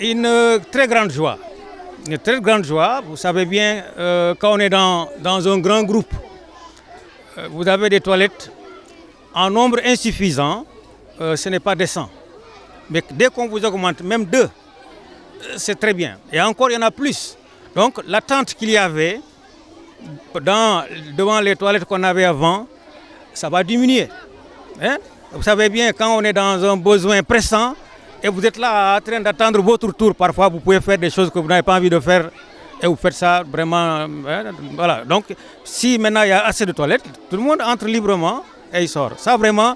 Une très grande joie. Une très grande joie. Vous savez bien, quand on est dans un grand groupe, vous avez des toilettes en nombre insuffisant, ce n'est pas décent. Mais dès qu'on vous augmente, même 2, c'est très bien. Et encore, il y en a plus. Donc l'attente qu'il y avait devant les toilettes qu'on avait avant, ça va diminuer. Hein? Vous savez bien, quand on est dans un besoin pressant et vous êtes là en train d'attendre votre tour, parfois vous pouvez faire des choses que vous n'avez pas envie de faire et vous faites ça vraiment. Hein? Voilà. Donc si maintenant il y a assez de toilettes, tout le monde entre librement et il sort. Ça vraiment,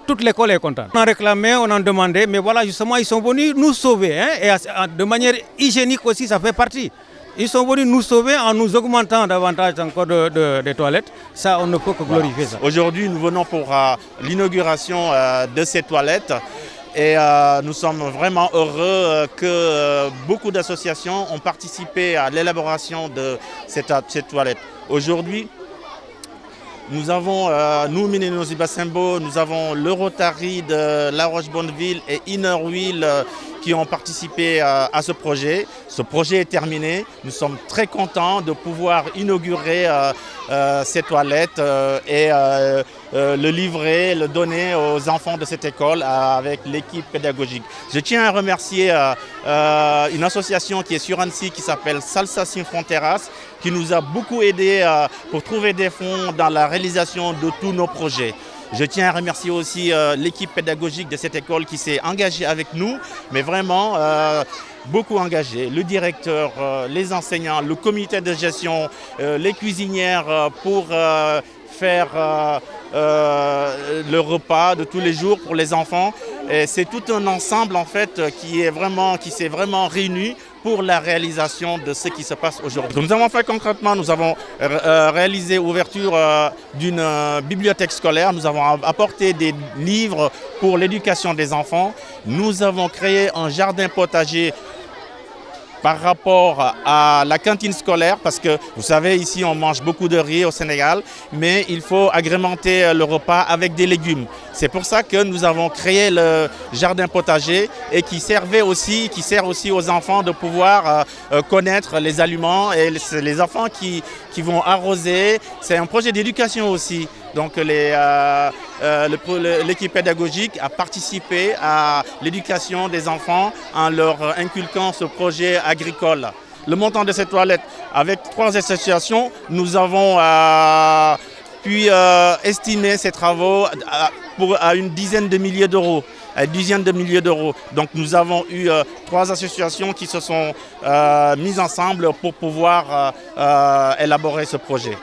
toute l'école est contente. On en réclamait, on en demandait, mais voilà, justement, ils sont venus nous sauver. Hein? Et de manière hygiénique aussi, ça fait partie. Ils sont venus nous sauver en nous augmentant davantage encore des toilettes. Ça, on ne peut que glorifier ça. Aujourd'hui, nous venons pour l'inauguration de ces toilettes. Et nous sommes vraiment heureux que beaucoup d'associations ont participé à l'élaboration de cette toilette. Aujourd'hui, nous avons, nous, Mineno Zibasembo, nous avons le Rotary de La Roche-Bonneville et Inner Wheel qui ont participé à ce projet. Ce projet est terminé. Nous sommes très contents de pouvoir inaugurer ces toilettes et le livrer, le donner aux enfants de cette école avec l'équipe pédagogique. Je tiens à remercier une association qui est sur Annecy qui s'appelle Salsa Sin Fronteras, qui nous a beaucoup aidé pour trouver des fonds dans la réalisation de tous nos projets. Je tiens à remercier aussi l'équipe pédagogique de cette école qui s'est engagée avec nous, mais vraiment beaucoup engagée. Le directeur, les enseignants, le comité de gestion, les cuisinières pour faire le repas de tous les jours pour les enfants. C'est tout un ensemble en fait qui s'est vraiment réuni pour la réalisation de ce qui se passe aujourd'hui. Nous avons fait concrètement, nous avons réalisé l'ouverture d'une bibliothèque scolaire, nous avons apporté des livres pour l'éducation des enfants, nous avons créé un jardin potager par rapport à la cantine scolaire, parce que vous savez, ici on mange beaucoup de riz au Sénégal, mais il faut agrémenter le repas avec des légumes. C'est pour ça que nous avons créé le jardin potager et qui sert aussi aux enfants de pouvoir connaître les aliments et les enfants qui vont arroser. C'est un projet d'éducation aussi. Donc l'équipe pédagogique a participé à l'éducation des enfants en leur inculquant ce projet agricole. Le montant de cette toilette, avec 3 associations, nous avons pu estimer ces travaux à une dizaine de milliers d'euros. Donc nous avons eu 3 associations qui se sont mises ensemble pour pouvoir élaborer ce projet.